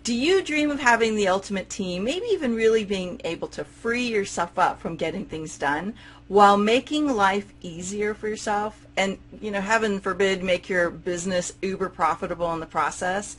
Do you dream of having the ultimate team, maybe even really being able to free yourself up from getting things done while making life easier for yourself and, heaven forbid, make your business uber profitable in the process?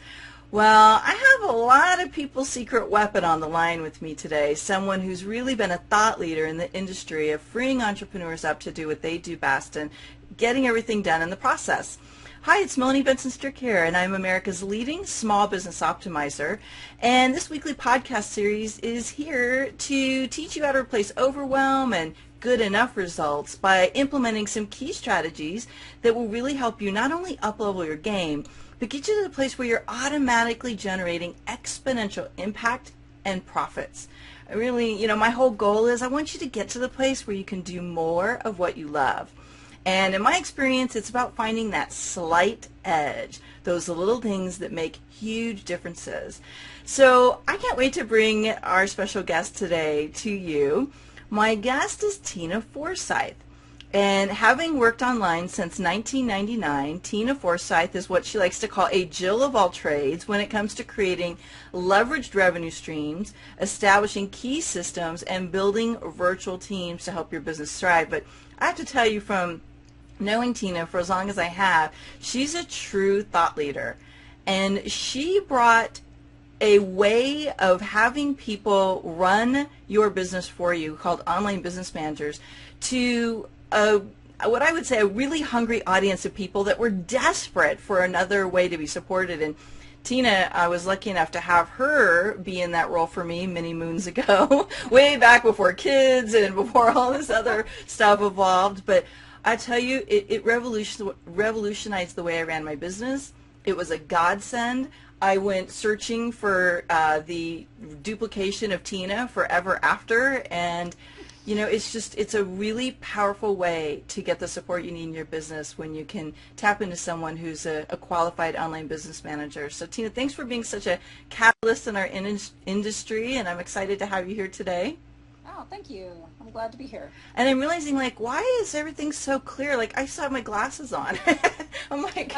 Well, I have a lot of people's secret weapon on the line with me today, someone who's really been a thought leader in the industry of freeing entrepreneurs up to do what they do best and getting everything done in the process. Hi, it's Melanie Benson here, and I'm America's leading small business optimizer. And this weekly podcast series is here to teach you how to replace overwhelm and good enough results by implementing some key strategies that will really help you not only up-level your game, but get you to the place where you're automatically generating exponential impact and profits. Really, my whole goal is I want you to get to the place where you can do more of what you love. And in my experience, it's about finding that slight edge, those little things that make huge differences. So I can't wait to bring our special guest today to you. My guest is Tina Forsyth. And having worked online since 1999, Tina Forsyth is what she likes to call a Jill of all trades when it comes to creating leveraged revenue streams, establishing key systems, and building virtual teams to help your business thrive. But I have to tell you, from knowing Tina for as long as I have, she's a true thought leader. And she brought a way of having people run your business for you called online business managers to what I would say a really hungry audience of people that were desperate for another way to be supported. And Tina, I was lucky enough to have her be in that role for me many moons ago, way back before kids and before all this other stuff evolved. But I tell you, it revolutionized the way I ran my business. It was a godsend. I went searching for the duplication of Tina forever after, and it's a really powerful way to get the support you need in your business when you can tap into someone who's a qualified online business manager. So Tina, thanks for being such a catalyst in our industry, and I'm excited to have you here today. Oh, thank you. I'm glad to be here. And I'm realizing, why is everything so clear? I still have my glasses on. I'm like,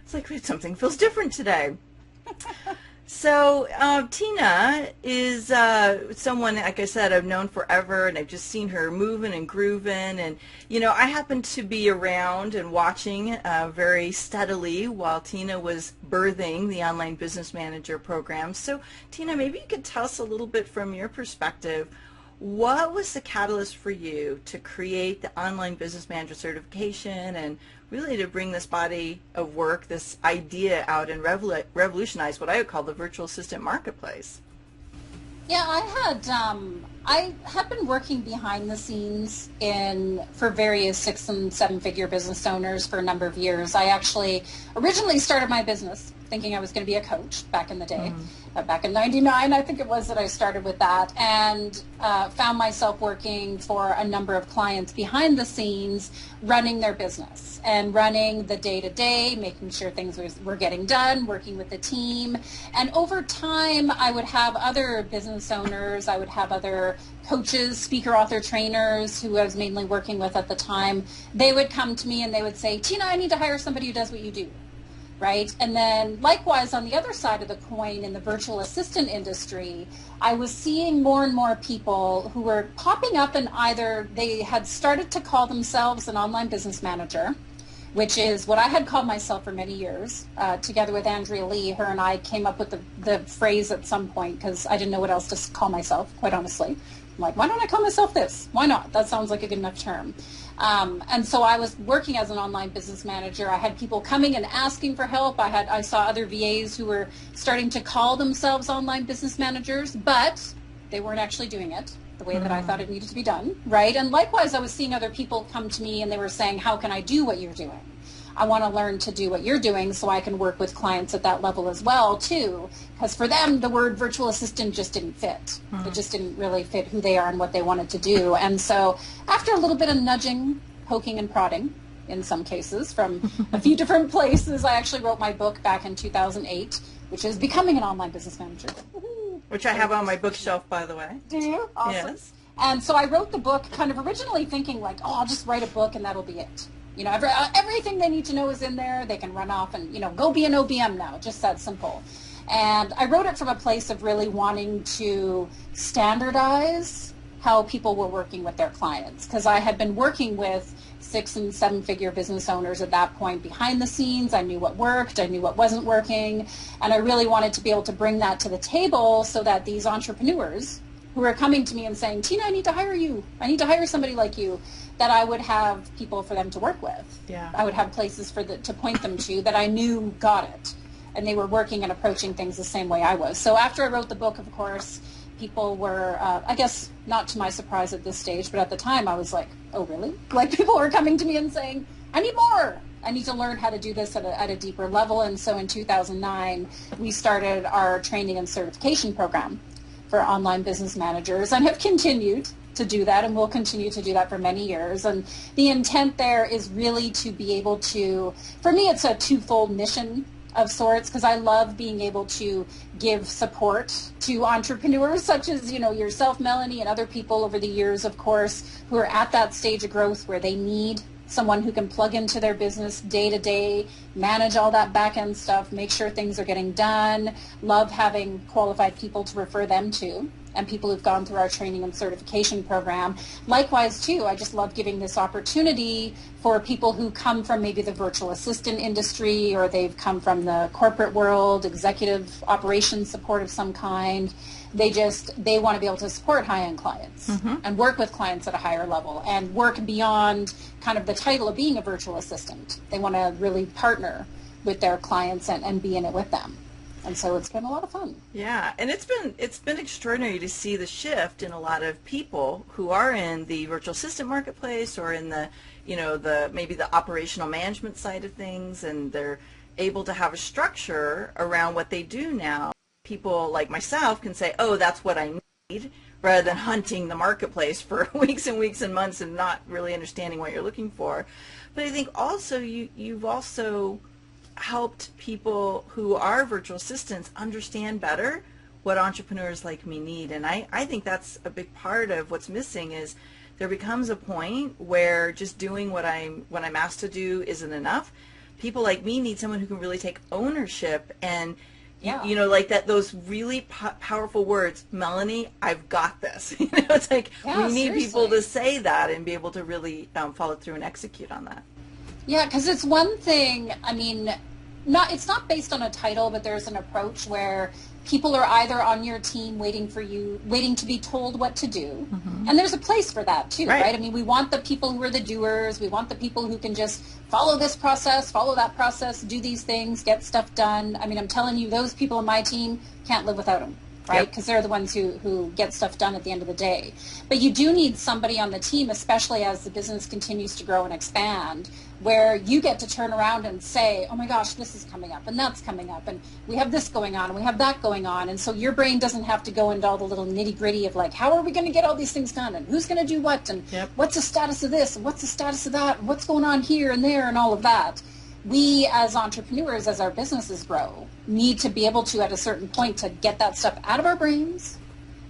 it's like something feels different today. So Tina is someone, like I said, I've known forever, and I've just seen her moving and grooving. And, I happened to be around and watching very steadily while Tina was birthing the Online Business Manager program. So, Tina, maybe you could tell us a little bit from your perspective, what was the catalyst for you to create the Online Business Manager certification and really to bring this body of work, this idea out and revolutionize what I would call the virtual assistant marketplace? Yeah, I had been working behind the scenes for various 6- and 7-figure business owners for a number of years. I actually originally started my business thinking I was going to be a coach back in the day. Back in 99, I think it was, that I started with that, and found myself working for a number of clients behind the scenes, running their business and running the day-to-day, making sure things were getting done, working with the team. And over time, I would have other business owners, I would have other coaches, speaker, author, trainers who I was mainly working with at the time. They would come to me and they would say, Tina, I need to hire somebody who does what you do. Right? And then likewise, on the other side of the coin, in the virtual assistant industry, I was seeing more and more people who were popping up, and either they had started to call themselves an online business manager, which is what I had called myself for many years. Together with Andrea Lee, her and I came up with the phrase at some point because I didn't know what else to call myself, quite honestly. I'm like, why don't I call myself this? Why not? That sounds like a good enough term. And so I was working as an online business manager. I had people coming and asking for help. I saw other VAs who were starting to call themselves online business managers, but they weren't actually doing it the way that I thought it needed to be done, right? And likewise, I was seeing other people come to me and they were saying, how can I do what you're doing? I want to learn to do what you're doing so I can work with clients at that level as well, too. Because for them, the word virtual assistant just didn't fit. It just didn't really fit who they are and what they wanted to do. And so after a little bit of nudging, poking and prodding, in some cases, from a few different places, I actually wrote my book back in 2008, which is Becoming an Online Business Manager. Which I have on my bookshelf, by the way. Do you? Awesome. Yes. And so I wrote the book kind of originally thinking I'll just write a book and that'll be it. Everything they need to know is in there. They can run off and, go be an OBM now, just that simple. And I wrote it from a place of really wanting to standardize how people were working with their clients, because I had been working with 6 and 7 figure business owners at that point behind the scenes. I knew what worked, I knew what wasn't working, and I really wanted to be able to bring that to the table so that these entrepreneurs who are coming to me and saying, Tina, I need to hire you, I need to hire somebody like you, that I would have people for them to work with. Yeah. I would have places to point them to that I knew got it, and they were working and approaching things the same way I was. So after I wrote the book, of course, people were, I guess, not to my surprise at this stage, but at the time I was like, oh, really? Like, people were coming to me and saying, I need more. I need to learn how to do this at a deeper level. And so in 2009, we started our training and certification program for online business managers, and have continued to do that, and will continue to do that for many years. And the intent there is really to be able to, for me, it's a twofold mission of sorts, because I love being able to give support to entrepreneurs such as, yourself, Melanie, and other people over the years, of course, who are at that stage of growth where they need someone who can plug into their business day to day, manage all that back end stuff, make sure things are getting done. Love having qualified people to refer them to, and people who've gone through our training and certification program. Likewise, too, I just love giving this opportunity for people who come from maybe the virtual assistant industry, or they've come from the corporate world, executive operations support of some kind. They want to be able to support high-end clients and work with clients at a higher level and work beyond kind of the title of being a virtual assistant. They want to really partner with their clients and be in it with them. And so it's been a lot of fun. Yeah, and it's been extraordinary to see the shift in a lot of people who are in the virtual assistant marketplace, or in the, maybe the operational management side of things, and they're able to have a structure around what they do now. People like myself can say, oh, that's what I need, rather than hunting the marketplace for weeks and weeks and months and not really understanding what you're looking for. But I think also you've also helped people who are virtual assistants understand better what entrepreneurs like me need. And I think that's a big part of what's missing, is there becomes a point where just doing what I'm asked to do isn't enough. People like me need someone who can really take ownership and like those really powerful words, Melanie, I've got this. It's like we need people to say that and be able to really follow through and execute on that. Yeah, because it's one thing, it's not based on a title, but there's an approach where people are either on your team waiting to be told what to do. And there's a place for that too, right? We want the people who are the doers. We want the people who can just follow this process, follow that process, do these things, get stuff done. I'm telling you, those people on my team can't live without them, right? Because they're the ones who get stuff done at the end of the day. But you do need somebody on the team, especially as the business continues to grow and expand, where you get to turn around and say, oh my gosh, this is coming up and that's coming up, and we have this going on and we have that going on. And so your brain doesn't have to go into all the little nitty gritty of like, how are we going to get all these things done, and who's going to do what, and what's the status of this, and what's the status of that, and what's going on here and there, and all of that. We as entrepreneurs, as our businesses grow, need to be able to, at a certain point, to get that stuff out of our brains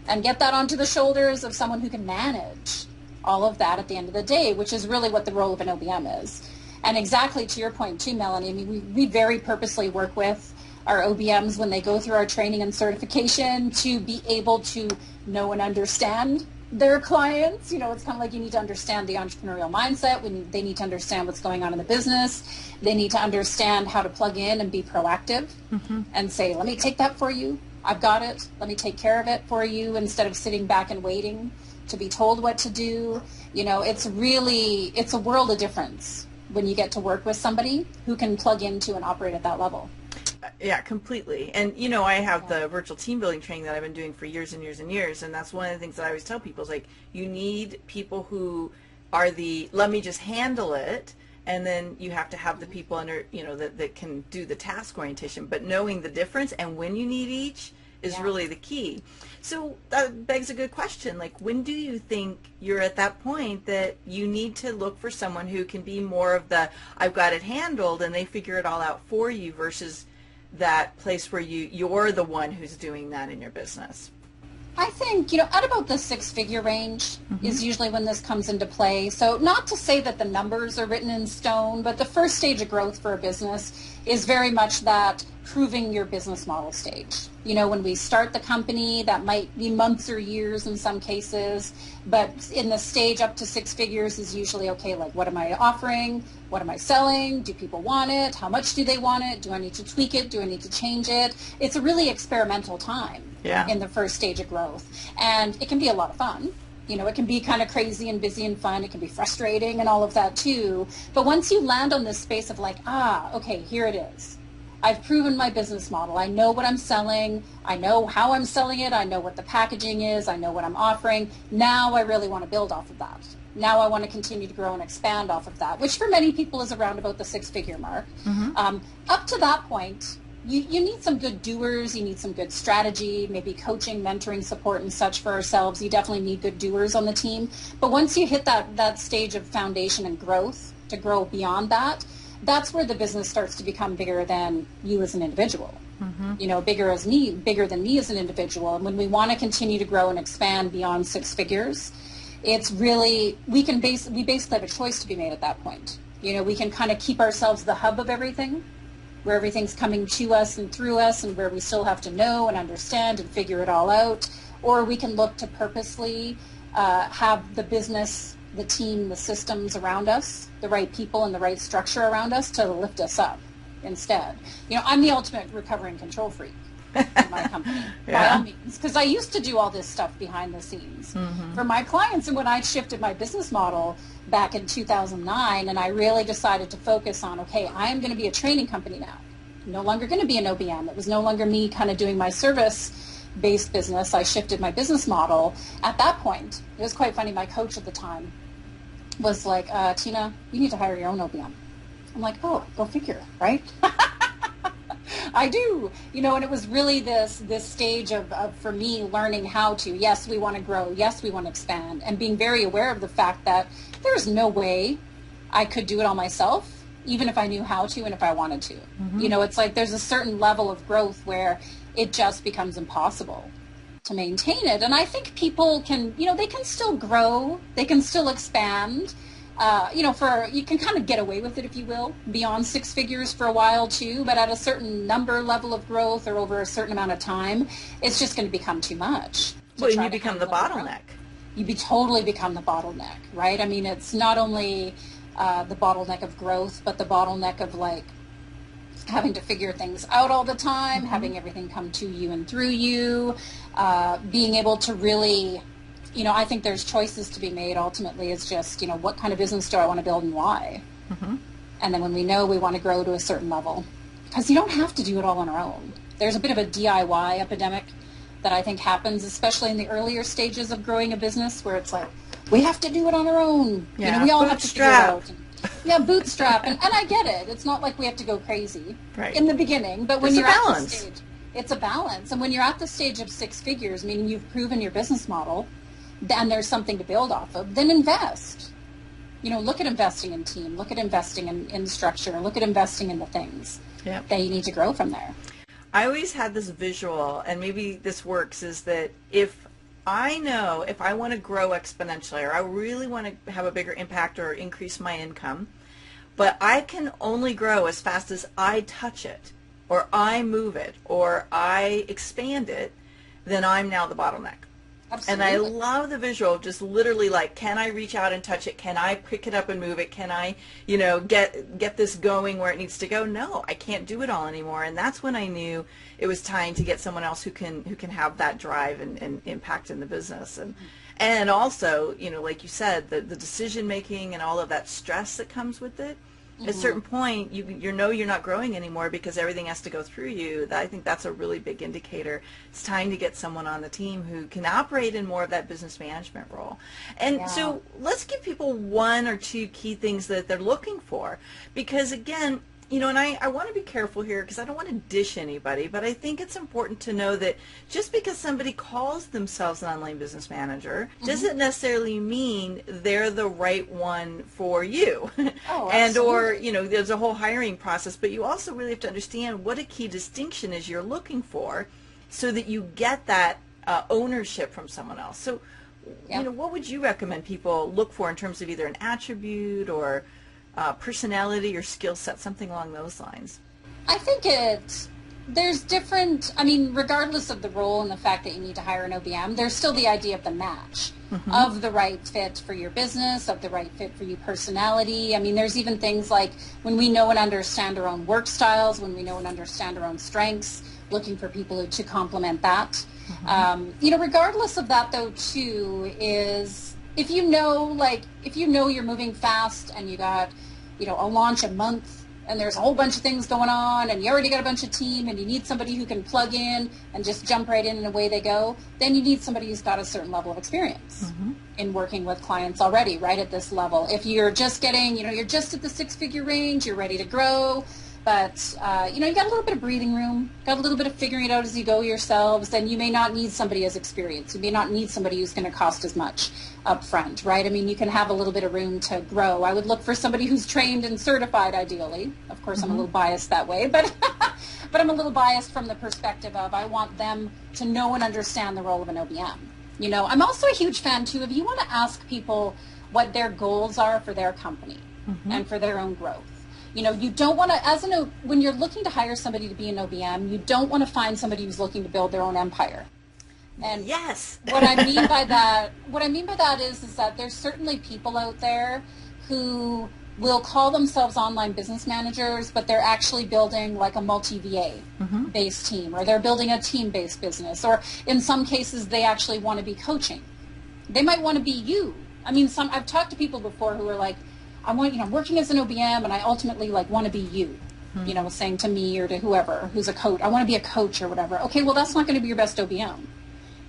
and get that onto the shoulders of someone who can manage all of that at the end of the day, which is really what the role of an OBM is. And exactly to your point too, Melanie, we very purposely work with our OBMs when they go through our training and certification to be able to know and understand their clients. It's kind of like you need to understand the entrepreneurial mindset. They need to understand what's going on in the business. They need to understand how to plug in and be proactive and say, let me take that for you. I've got it. Let me take care of it for you, instead of sitting back and waiting to be told what to do. It's a world of difference when you get to work with somebody who can plug into and operate at that level. Yeah, completely. And, I have the virtual team building training that I've been doing for years and years and years. And that's one of the things that I always tell people is, like, you need people who are let me just handle it. And then you have to have the people under, that can do the task orientation. But knowing the difference and when you need each is really the key. So that begs a good question. Like, when do you think you're at that point that you need to look for someone who can be more of the, I've got it handled, and they figure it all out for you, versus that place where you're the one who's doing that in your business? I think, at about the six-figure range is usually when this comes into play. So not to say that the numbers are written in stone, but the first stage of growth for a business is very much that proving your business model stage. When we start the company, that might be months or years in some cases, but in the stage up to six figures is usually, okay, like what am I offering? What am I selling? Do people want it? How much do they want it? Do I need to tweak it? Do I need to change it? It's a really experimental time in the first stage of growth. And it can be a lot of fun. It can be kind of crazy and busy and fun. It can be frustrating and all of that too. But once you land on this space of like, okay, here it is. I've proven my business model. I know what I'm selling. I know how I'm selling it. I know what the packaging is. I know what I'm offering. Now I really want to build off of that. Now I want to continue to grow and expand off of that, which for many people is around about the six-figure mark. Up to that point, you need some good doers. You need some good strategy, maybe coaching, mentoring, support, and such for ourselves. You definitely need good doers on the team. But once you hit that stage of foundation and growth, to grow beyond that, that's where the business starts to become bigger than you as an individual. Bigger than me as an individual. And when we want to continue to grow and expand beyond six figures, it's really, we basically have a choice to be made at that point. We can kind of keep ourselves the hub of everything, where everything's coming to us and through us, and where we still have to know and understand and figure it all out. Or we can look to purposely have the business, the team, the systems around us, the right people and the right structure around us to lift us up instead. I'm the ultimate recovering control freak in my company, by all means, because I used to do all this stuff behind the scenes for my clients. And when I shifted my business model back in 2009, and I really decided to focus on, okay, I am going to be a training company now. No longer going to be an OBM. It was no longer me kind of doing my service-based business. I shifted my business model. At that point, it was quite funny. My coach at the time was like, Tina, you need to hire your own OBM. I'm like, oh, go figure, right? I do, and it was really this stage of, for me, learning how to, yes, we want to grow, yes, we want to expand, and being very aware of the fact that there's no way I could do it all myself, even if I knew how to and if I wanted to. It's like there's a certain level of growth where it just becomes impossible to maintain it. And I think people can, they can still grow, they can still expand. You can kind of get away with it, if you will, beyond six figures for a while too, but at a certain number level of growth or over a certain amount of time, it's just going to become too much. Well, you become the bottleneck. Totally become the bottleneck, right? I mean, it's not only the bottleneck of growth, but the bottleneck of like having to figure things out all the time, having everything come to you and through you, being able to really, I think there's choices to be made ultimately. It's just, what kind of business do I want to build and why? And then when we know we want to grow to a certain level, because you don't have to do it all on our own. There's a bit of a DIY epidemic that I think happens, especially in the earlier stages of growing a business, where it's like, we have to do it on our own. We all have to figure it out. Bootstrap. And I get it. It's not like we have to go crazy in the beginning, but when you're at the stage, it's a balance. And when you're at the stage of six figures, meaning you've proven your business model, and there's something to build off of, then invest. Look at investing in team, look at investing in structure, look at investing in the things that you need to grow from there. I always had this visual, and maybe this works, is that if I know if I want to grow exponentially, or I really want to have a bigger impact or increase my income, but I can only grow as fast as I touch it, or I move it, or I expand it, then I'm now the bottleneck. Absolutely. And I love the visual of just literally like, can I reach out and touch it? Can I pick it up and move it? Can I, get this going where it needs to go? No, I can't do it all anymore. And that's when I knew it was time to get someone else who can have that drive and impact in the business. And also, like you said, the decision making and all of that stress that comes with it. At a certain point, you're not growing anymore because everything has to go through you. I think that's a really big indicator. It's time to get someone on the team who can operate in more of that business management role. And so let's give people one or two key things that they're looking for. Because again, and I want to be careful here because I don't want to dish anybody, but I think it's important to know that just because somebody calls themselves an online business manager doesn't necessarily mean they're the right one for you. Oh, and or, there's a whole hiring process, but you also really have to understand what a key distinction is you're looking for so that you get that ownership from someone else. So, Yeah. what would you recommend people look for in terms of either an attribute or personality or skill set, something along those lines? I think there's different, I mean, regardless of the role and the fact that you need to hire an OBM, there's still the idea of the match, of the right fit for your business, of the right fit for your personality. I mean, there's even things like when we know and understand our own work styles, when we know and understand our own strengths, looking for people to complement that. Regardless of that, though, too, is if you know you're moving fast and you got, a launch a month, and there's a whole bunch of things going on, and you already got a bunch of team, and you need somebody who can plug in and just jump right in and away they go, then you need somebody who's got a certain level of experience in working with clients already, right at this level. If you're just getting, you're just at the six-figure range, you're ready to grow, but, you got a little bit of breathing room, got a little bit of figuring it out as you go yourselves, then you may not need somebody as experienced. You may not need somebody who's going to cost as much up front, right? I mean, you can have a little bit of room to grow. I would look for somebody who's trained and certified, ideally. Of course, I'm a little biased that way, but but I'm a little biased from the perspective of I want them to know and understand the role of an OBM. I'm also a huge fan, too, if you want to ask people what their goals are for their company and for their own growth. You don't want to, when you're looking to hire somebody to be an OBM, you don't want to find somebody who's looking to build their own empire. And yes, what I mean by that is that there's certainly people out there who will call themselves online business managers, but they're actually building like a multi-VA based team, or they're building a team-based business, or in some cases they actually want to be coaching. They might want to be you. I mean, I've talked to people before who are like, I'm working as an OBM, and I ultimately want to be you, saying to me or to whoever who's a coach, I want to be a coach or whatever. Okay, well, that's not going to be your best OBM,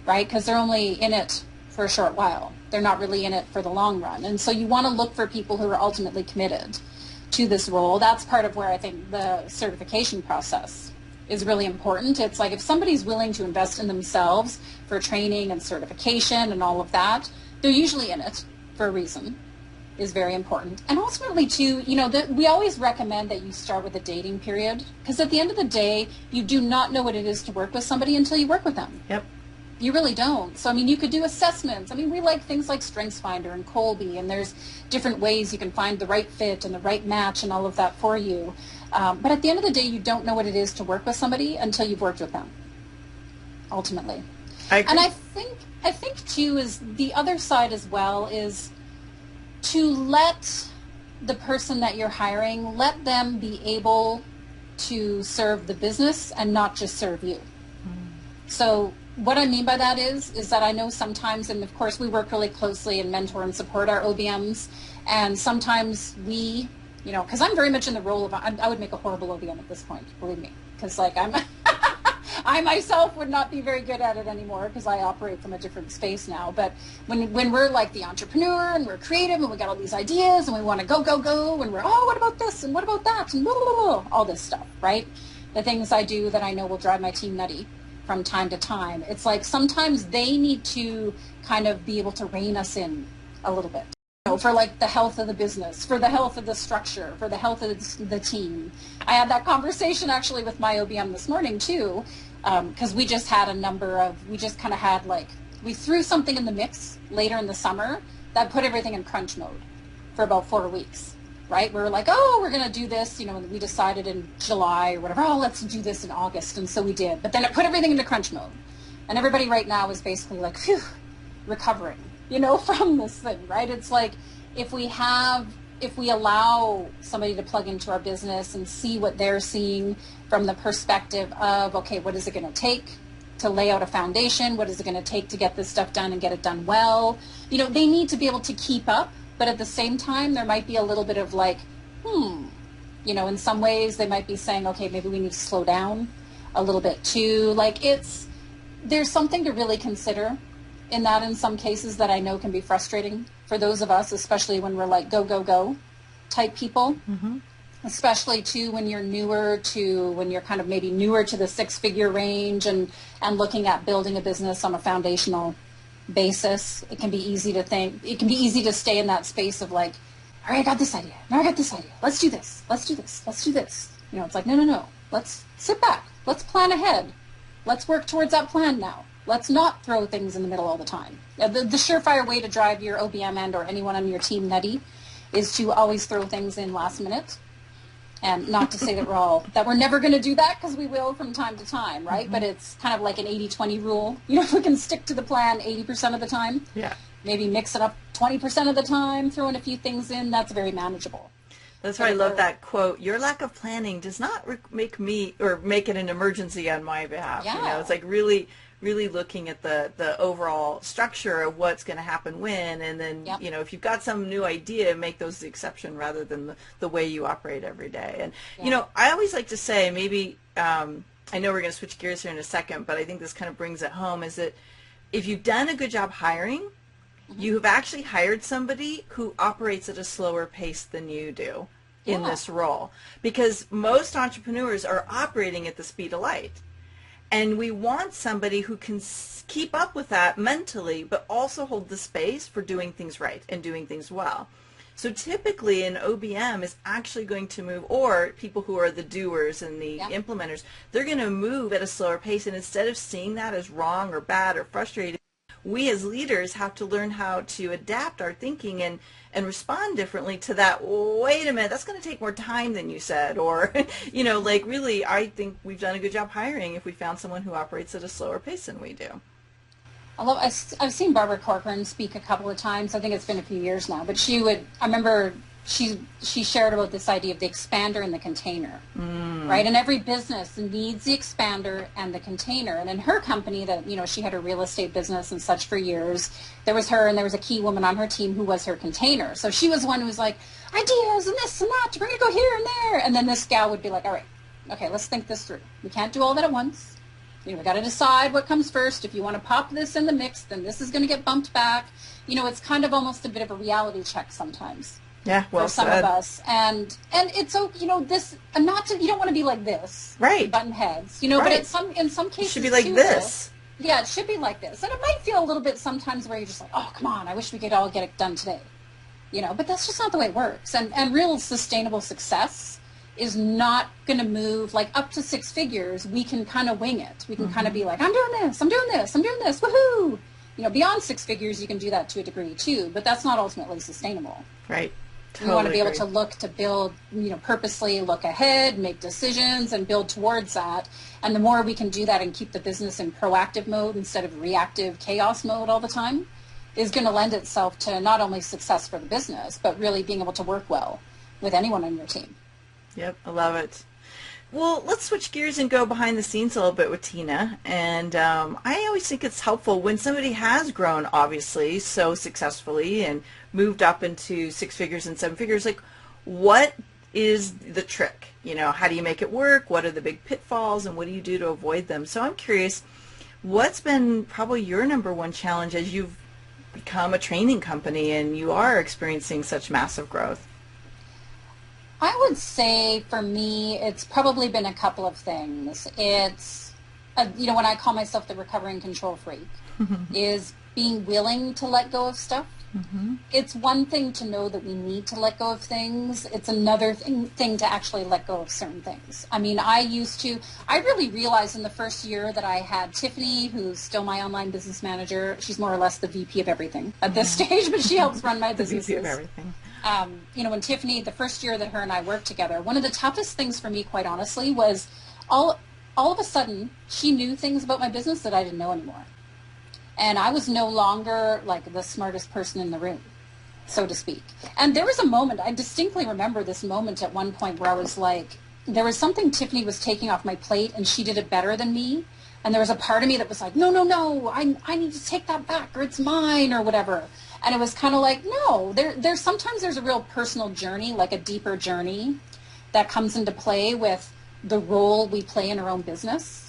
right? Because they're only in it for a short while. They're not really in it for the long run. And so you want to look for people who are ultimately committed to this role. That's part of where I think the certification process is really important. It's like if somebody's willing to invest in themselves for training and certification and all of that, they're usually in it for a reason. Is very important. And ultimately, too, we always recommend that you start with a dating period, because at the end of the day, you do not know what it is to work with somebody until you work with them. Yep. You really don't. So, I mean, you could do assessments. I mean, we like things like StrengthsFinder and Colby, and there's different ways you can find the right fit and the right match and all of that for you. But at the end of the day, you don't know what it is to work with somebody until you've worked with them, ultimately. I agree. And I think, too, is the other side as well is to let the person that you're hiring, let them be able to serve the business and not just serve you. So what I mean by that is that I know sometimes, and of course we work really closely and mentor and support our OBMs, and sometimes we, because I'm very much in the role of, I would make a horrible OBM at this point, believe me, because I myself would not be very good at it anymore because I operate from a different space now. But when we're like the entrepreneur and we're creative and we got all these ideas and we want to go, and we're, what about this and what about that and blah, blah, blah, all this stuff, right? The things I do that I know will drive my team nutty from time to time. It's like sometimes they need to kind of be able to rein us in a little bit. For like the health of the business, for the health of the structure, for the health of the team. I had that conversation actually with my OBM this morning too, because we just had we threw something in the mix later in the summer that put everything in crunch mode for about 4 weeks, right? We were like, we're going to do this, and we decided in July or whatever, let's do this in August, and so we did. But then it put everything into crunch mode. And everybody right now is basically like, phew, recovering. From this thing, right? It's like if we allow somebody to plug into our business and see what they're seeing from the perspective of, okay, what is it going to take to lay out a foundation? What is it going to take to get this stuff done and get it done well? They need to be able to keep up, but at the same time, there might be a little bit of like, in some ways they might be saying, okay, maybe we need to slow down a little bit too. Like there's something to really consider in that in some cases that I know can be frustrating for those of us, especially when we're like go type people, especially too when you're when you're kind of maybe newer to the six-figure range and looking at building a business on a foundational basis. It can be easy to stay in that space of like, all right, I got this idea. Now I got this idea. Let's do this. It's like, no. Let's sit back. Let's plan ahead. Let's work towards that plan now. Let's not throw things in the middle all the time. The surefire way to drive your OBM and or anyone on your team nutty is to always throw things in last minute. And not to say that we're never going to do that, because we will from time to time, right? Mm-hmm. But it's kind of like an 80-20 rule. You know, if we can stick to the plan 80% of the time, maybe mix it up 20% of the time, throw in a few things in, that's very manageable. That's why I love that quote. Your lack of planning does not make it an emergency on my behalf. Yeah. You know, it's like really looking at the overall structure of what's going to happen when, and then, you know, if you've got some new idea, make those the exception rather than the way you operate every day. And, you know, I always like to say, maybe, I know we're going to switch gears here in a second, but I think this kind of brings it home, is that if you've done a good job hiring, you have actually hired somebody who operates at a slower pace than you do in this role, because most entrepreneurs are operating at the speed of light. And we want somebody who can keep up with that mentally, but also hold the space for doing things right and doing things well. So typically an OBM is actually going to move, or people who are the doers and the implementers, they're going to move at a slower pace. And instead of seeing that as wrong or bad or frustrating, we as leaders have to learn how to adapt our thinking and respond differently to that. Wait a minute, that's going to take more time than you said. Or, you know, like, really, I think we've done a good job hiring if we found someone who operates at a slower pace than we do. I've seen Barbara Corcoran speak a couple of times. I think it's been a few years now, but I remember she shared about this idea of the expander and the container, right? And every business needs the expander and the container. And in her company, that, you know, she had a real estate business and such for years, there was her and there was a key woman on her team who was her container. So she was the one who was like, ideas and this and that, we're going to go here and there. And then this gal would be like, all right, okay, let's think this through. We can't do all that at once. You know, we got to decide what comes first. If you want to pop this in the mix, then this is going to get bumped back. You know, it's kind of almost a bit of a reality check sometimes. Yeah, well for some said. of us, and it's so, you know, this, and not to, you don't want to be like this, right? Button heads, you know, but in some cases it should be like this. Yeah, it should be like this, and it might feel a little bit sometimes where you're just like, oh, come on, I wish we could all get it done today, you know, but that's just not the way it works. And real sustainable success is not going to move like up to six figures. We can kind of wing it. We can kind of be like, I'm doing this, woohoo! You know, beyond six figures, you can do that to a degree too, but that's not ultimately sustainable. Right. We want to be able to look to build, you know, purposely look ahead, make decisions, and build towards that. And the more we can do that and keep the business in proactive mode instead of reactive chaos mode all the time, is going to lend itself to not only success for the business, but really being able to work well with anyone on your team. Yep, I love it. Well, let's switch gears and go behind the scenes a little bit with Tina. And I always think it's helpful when somebody has grown, obviously, so successfully and moved up into six figures and seven figures. Like, what is the trick? You know, how do you make it work? What are the big pitfalls, and what do you do to avoid them? So I'm curious, what's been probably your number one challenge as you've become a training company and you are experiencing such massive growth? I would say for me, it's probably been a couple of things. It's, you know, when I call myself the recovering control freak, is being willing to let go of stuff. It's one thing to know that we need to let go of things. It's another thing to actually let go of certain things. I mean, I really realized in the first year that I had Tiffany, who's still my online business manager. She's more or less the VP of everything at this stage, but she helps run my businesses. The VP of everything. You know, when Tiffany, the first year that her and I worked together, one of the toughest things for me, quite honestly, was all of a sudden she knew things about my business that I didn't know anymore. And I was no longer like the smartest person in the room, so to speak. And there was a moment, I distinctly remember this moment at one point where I was like, there was something Tiffany was taking off my plate and she did it better than me. And there was a part of me that was like, no, I need to take that back, or it's mine, or whatever. And it was kind of like, no, there's sometimes there's a real personal journey, like a deeper journey that comes into play with the role we play in our own business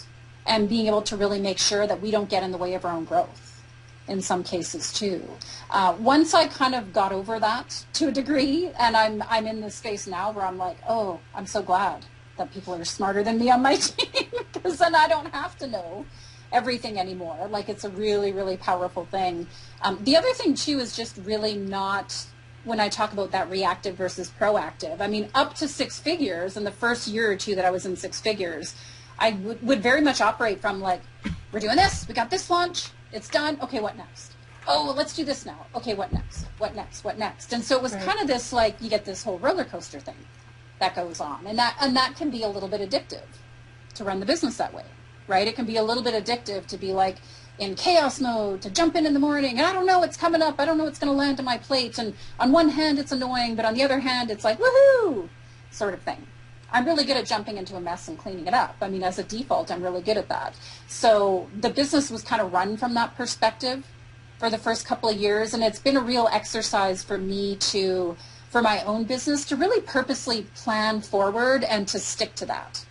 and being able to really make sure that we don't get in the way of our own growth in some cases too. Once I kind of got over that to a degree, and I'm in this space now where I'm like, oh, I'm so glad that people are smarter than me on my team, because then I don't have to know everything anymore. Like, it's a really, really powerful thing. The other thing too is just really not, when I talk about that reactive versus proactive, I mean, up to six figures in the first year or two that I was in six figures, I would very much operate from like we're doing this. We got this launch. It's done. Okay, what next? Oh, well, let's do this now. Okay, what next? What next? What next? And so it was kind of this, like, you get this whole roller coaster thing that goes on. And that can be a little bit addictive to run the business that way, right? It can be a little bit addictive to be like in chaos mode, to jump in the morning. And I don't know what's coming up. I don't know what's going to land on my plate. And on one hand, it's annoying, but on the other hand, it's like, woohoo, sort of thing. I'm really good at jumping into a mess and cleaning it up. I mean, as a default, I'm really good at that. So the business was kind of run from that perspective for the first couple of years. And it's been a real exercise for me for my own business, to really purposely plan forward and to stick to that,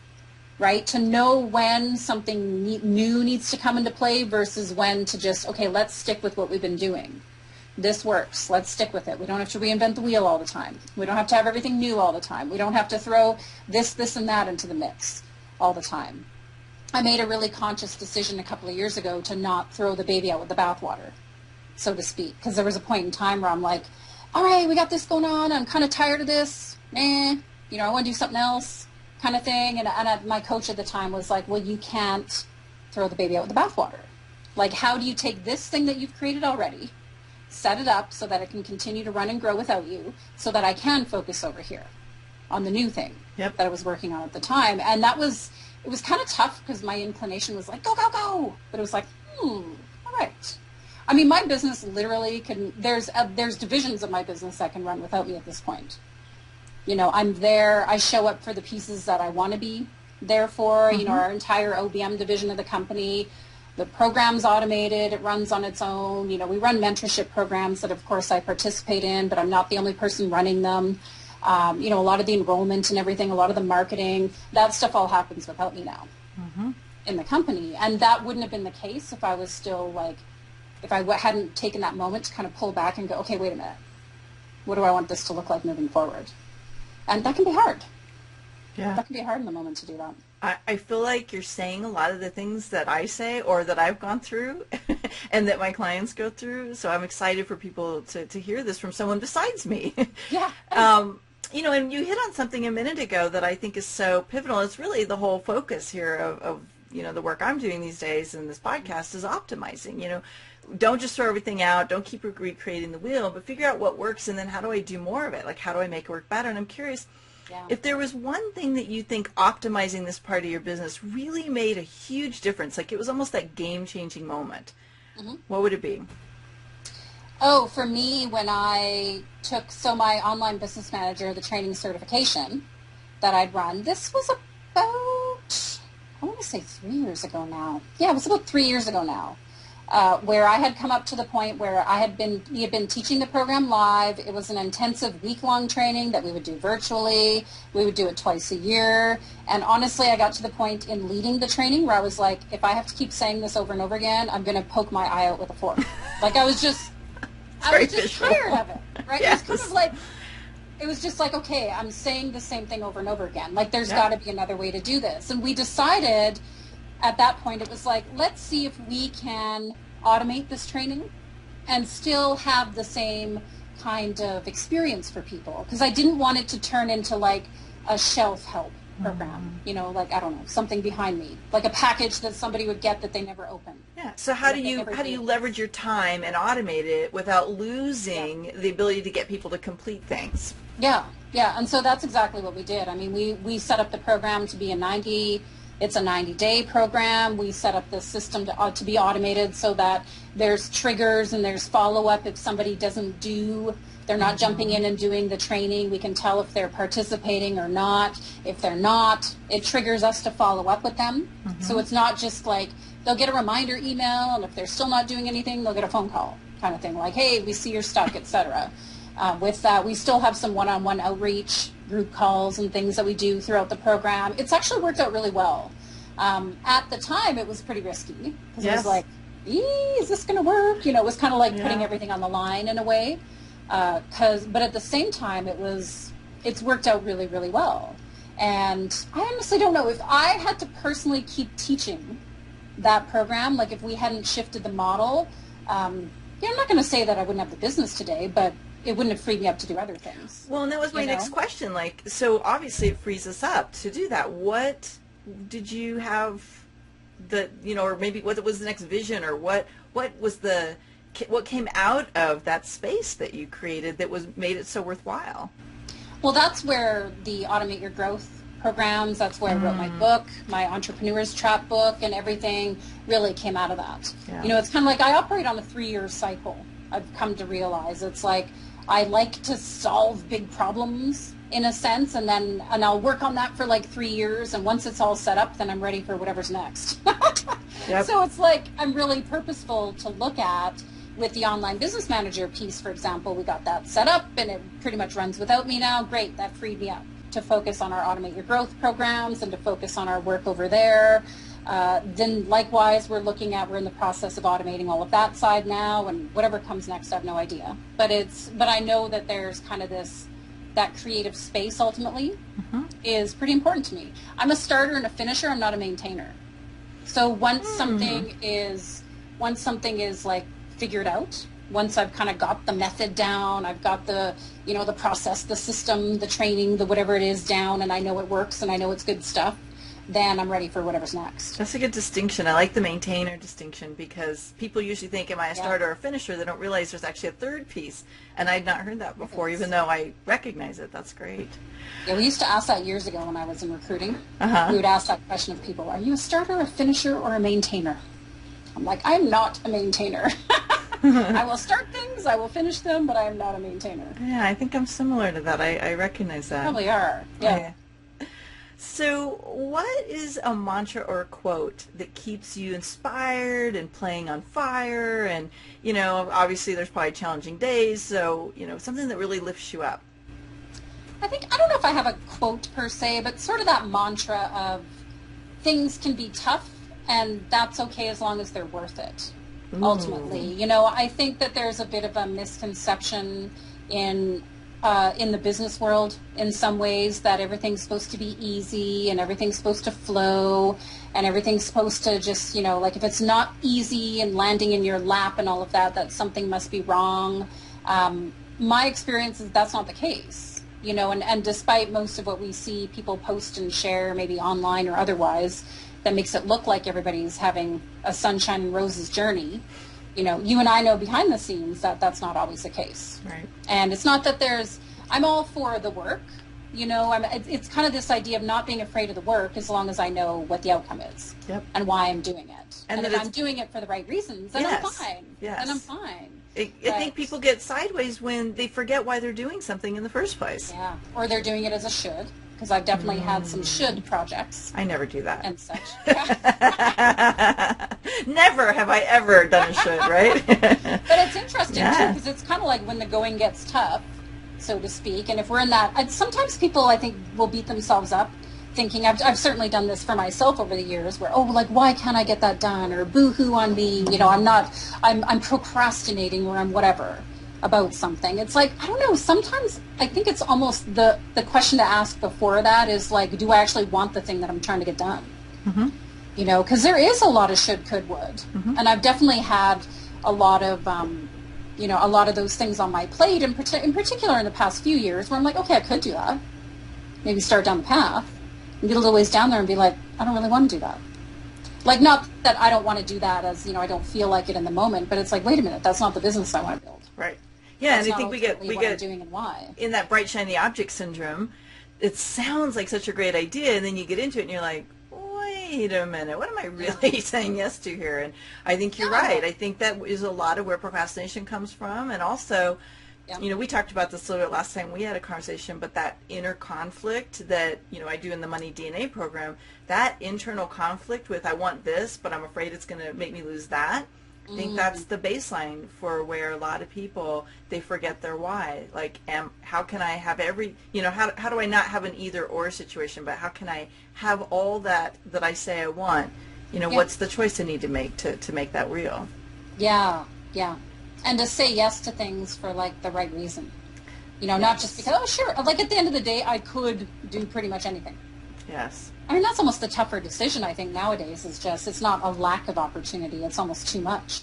right? To know when something new needs to come into play versus when to just, okay, let's stick with what we've been doing. This works. Let's stick with it. We don't have to reinvent the wheel all the time. We don't have to have everything new all the time. We don't have to throw this, and that into the mix all the time. I made a really conscious decision a couple of years ago to not throw the baby out with the bathwater, so to speak, because there was a point in time where I'm like, all right, we got this going on. I'm kind of tired of this. I want to do something else, kind of thing. And my coach at the time was like, well, you can't throw the baby out with the bathwater. Like, how do you take this thing that you've created already, set it up so that it can continue to run and grow without you, so that I can focus over here on the new thing that I was working on at the time. And it was kind of tough because my inclination was like, go, go, go. But it was like, all right. I mean, my business literally there's divisions of my business that can run without me at this point. I'm there. I show up for the pieces that I want to be there for. Mm-hmm. Our entire OBM division of the company, the program's automated. It runs on its own. We run mentorship programs that, of course, I participate in, but I'm not the only person running them. A lot of the enrollment and everything, a lot of the marketing, that stuff all happens without me now in the company. And that wouldn't have been the case if I was still if I hadn't taken that moment to kind of pull back and go, okay, wait a minute. What do I want this to look like moving forward? And that can be hard. Yeah. That can be hard in the moment to do that. I feel like you're saying a lot of the things that I say or that I've gone through and that my clients go through. So I'm excited for people to hear this from someone besides me. Yeah. And you hit on something a minute ago that I think is so pivotal. It's really the whole focus here of the work I'm doing these days in this podcast is optimizing. Don't just throw everything out. Don't keep recreating the wheel, but figure out what works and then how do I do more of it? Like, how do I make it work better? And I'm curious, if there was one thing that you think optimizing this part of your business really made a huge difference, like it was almost that game-changing moment, what would it be? Oh, for me, when I took my online business manager, the training certification that I'd run, this was about, I want to say 3 years ago now. Yeah, it was about 3 years ago now. Where I had come up to the point where we had been teaching the program live. It was an intensive week-long training that we would do virtually. We would do it twice a year. And honestly, I got to the point in leading the training where I was like, if I have to keep saying this over and over again, I'm going to poke my eye out with a fork. Like I was just tired of it, right? Yes. It was kind of like, it was just like, okay, I'm saying the same thing over and over again. Like there's got to be another way to do this. And we decided at that point, it was like, let's see if we can automate this training and still have the same kind of experience for people. Because I didn't want it to turn into like a shelf help program, like, I don't know, something behind me, like a package that somebody would get that they never open. Yeah. So how do you leverage your time and automate it without losing the ability to get people to complete things? Yeah. And so that's exactly what we did. I mean, we set up the program to be it's a 90-day program. We set up the system to be automated so that there's triggers and there's follow-up if somebody they're not jumping in and doing the training. We can tell if they're participating or not. If they're not, it triggers us to follow up with them. So it's not just like they'll get a reminder email, and if they're still not doing anything, they'll get a phone call kind of thing, like, hey, we see you're stuck, etc. With that, we still have some one-on-one outreach, group calls and things that we do throughout the program. It's actually worked out really well. At the time, it was pretty risky because it was like, is this going to work? It was kind of like putting everything on the line in a way. But at the same time, it's worked out really, really well. And I honestly don't know if I had to personally keep teaching that program, like if we hadn't shifted the model, I'm not going to say that I wouldn't have the business today, but it wouldn't have freed me up to do other things. Well, and that was my next question. So obviously it frees us up to do that. What did you have or maybe what was the next vision, or what was what came out of that space that you created that made it so worthwhile? Well, that's where the Automate Your Growth programs, that's where I wrote my book, my Entrepreneur's Trap book, and everything really came out of that. Yeah. It's kind of like I operate on a 3-year cycle. I've come to realize it's like I like to solve big problems in a sense, and I'll work on that for like 3 years, and once it's all set up, then I'm ready for whatever's next. Yep. So it's like I'm really purposeful to look at. With the online business manager piece, for example, we got that set up and it pretty much runs without me now. Great, that freed me up to focus on our Automate Your Growth programs and to focus on our work over there. Then likewise, we're in the process of automating all of that side now, and whatever comes next, I have no idea. But I know that there's kind of that creative space ultimately is pretty important to me. I'm a starter and a finisher, I'm not a maintainer. So once something is like figured out, once I've kind of got the method down, I've got the process, the system, the training, the whatever it is down, and I know it works and I know it's good stuff, then I'm ready for whatever's next. That's a good distinction. I like the maintainer distinction, because people usually think, am I a starter or a finisher? They don't realize there's actually a third piece, and I'd not heard that before, even though I recognize it. That's great. Yeah, we used to ask that years ago when I was in recruiting. We would ask that question of people, are you a starter, a finisher, or a maintainer? I'm like, I'm not a maintainer. I will start things, I will finish them, but I am not a maintainer. Yeah, I think I'm similar to that. I recognize that. Probably are. Yeah. So what is a mantra or a quote that keeps you inspired and playing on fire? And, obviously there's probably challenging days, so, something that really lifts you up. I don't know if I have a quote per se, but sort of that mantra of things can be tough and that's okay as long as they're worth it. Ultimately, I think that there's a bit of a misconception in the business world in some ways that everything's supposed to be easy and everything's supposed to flow and everything's supposed to just, like if it's not easy and landing in your lap and all of that, that something must be wrong. My experience is that's not the case, and despite most of what we see people post and share, maybe online or otherwise, that makes it look like everybody's having a sunshine and roses journey. You and I know behind the scenes that that's not always the case. Right. And it's not that I'm all for the work. It's kind of this idea of not being afraid of the work as long as I know what the outcome is. Yep. And why I'm doing it. And if I'm doing it for the right reasons, then yes. I'm fine. Yes. Then I'm fine. I think people get sideways when they forget why they're doing something in the first place. Yeah. Or they're doing it as a should. Because I've definitely had some should projects. I never do that. And such. Never have I ever done a should, right? But it's interesting, too, because it's kind of like when the going gets tough, so to speak. And if we're in that, sometimes people, I think, will beat themselves up thinking, I've certainly done this for myself over the years, where, why can't I get that done? Or boo-hoo on me, I'm procrastinating or I'm whatever about something. It's like, I don't know, sometimes I think it's almost the question to ask before that is like, do I actually want the thing that I'm trying to get done? Because there is a lot of should, could, would. And I've definitely had a lot of, a lot of those things on my plate, in particular in the past few years, where I'm like, okay, I could do that. Maybe start down the path and get a little ways down there and be like, I don't really want to do that. Like, not that I don't want to do that as, I don't feel like it in the moment, but it's like, wait a minute, that's not the business I want to build. Right. Yeah, That's and I think we get doing and why. In that bright shiny object syndrome. It sounds like such a great idea, and then you get into it and you're like, wait a minute, what am I really saying yes to here? And I think you're right. I think that is a lot of where procrastination comes from, and also, we talked about this a little bit last time we had a conversation, but that inner conflict that I do in the Money DNA program, that internal conflict with I want this, but I'm afraid it's going to make me lose that. I think that's the baseline for where a lot of people, they forget their why. Like, how can I have how do I not have an either or situation, but how can I have all that I say I want? What's the choice I need to make to make that real? Yeah. And to say yes to things for, like, the right reason. Not just because, oh, sure. Like, at the end of the day, I could do pretty much anything. Yes. I mean, that's almost the tougher decision, I think, nowadays, is just, it's not a lack of opportunity. It's almost too much.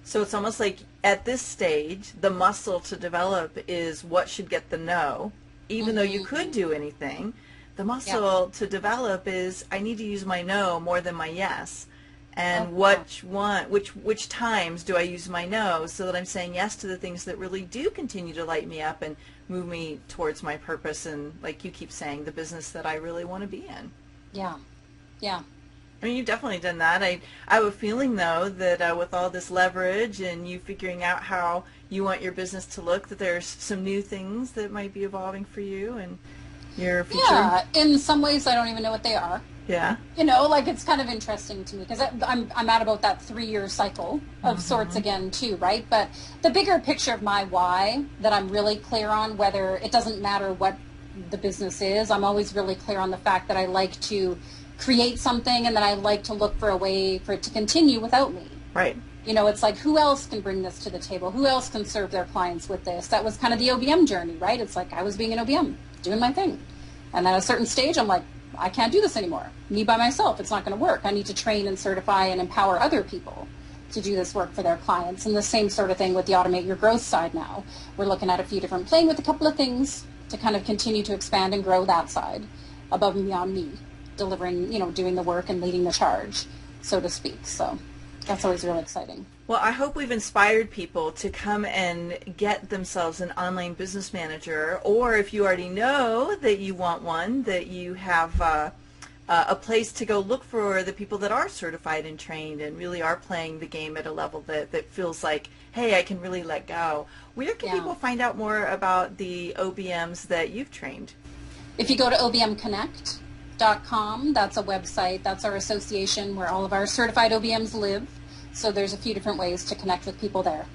So it's almost like at this stage, the muscle to develop is what should get the no. Even though you could do anything, the muscle to develop is I need to use my no more than my yes. and Okay. which times do I use my no so that I'm saying yes to the things that really do continue to light me up and move me towards my purpose and, like you keep saying, the business that I really want to be in. Yeah. Yeah. I mean, you've definitely done that. I have a feeling, though, that with all this leverage and you figuring out how you want your business to look, that there's some new things that might be evolving for you and your future. Yeah. In some ways, I don't even know what they are. Yeah. Like it's kind of interesting to me because I'm at about that 3-year cycle of sorts again too, right? But the bigger picture of my why that I'm really clear on, whether it doesn't matter what the business is, I'm always really clear on the fact that I like to create something and then I like to look for a way for it to continue without me. Right. It's like, who else can bring this to the table? Who else can serve their clients with this? That was kind of the OBM journey, right? It's like I was being an OBM, doing my thing. And at a certain stage, I'm like, I can't do this anymore. Me by myself, it's not going to work. I need to train and certify and empower other people to do this work for their clients. And the same sort of thing with the Automate Your Growth side now. We're looking at a few different, playing with a couple of things to kind of continue to expand and grow that side above and beyond me, delivering, doing the work and leading the charge, so to speak. So that's always really exciting. Well, I hope we've inspired people to come and get themselves an online business manager, or if you already know that you want one, that you have a place to go look for the people that are certified and trained and really are playing the game at a level that feels like, hey, I can really let go. Where can people find out more about the OBMs that you've trained? If you go to obmconnect.com, that's a website, that's our association where all of our certified OBMs live. So there's a few different ways to connect with people there.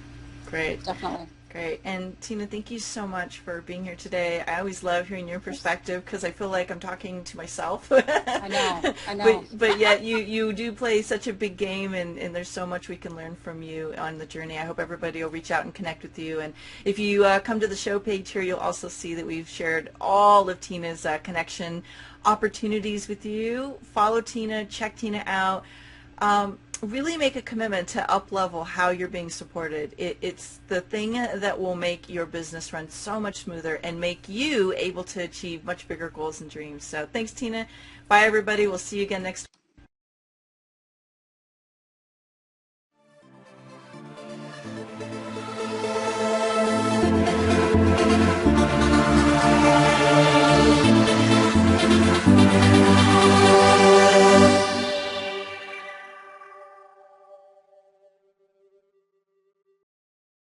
Great. Definitely. Great. And Tina, thank you so much for being here today. I always love hearing your perspective because I feel like I'm talking to myself. I know. But yet you do play such a big game, and there's so much we can learn from you on the journey. I hope everybody will reach out and connect with you. And if you come to the show page here, you'll also see that we've shared all of Tina's connection opportunities with you. Follow Tina, check Tina out. Really make a commitment to up-level how you're being supported. It's the thing that will make your business run so much smoother and make you able to achieve much bigger goals and dreams. So thanks, Tina. Bye, everybody. We'll see you again next week.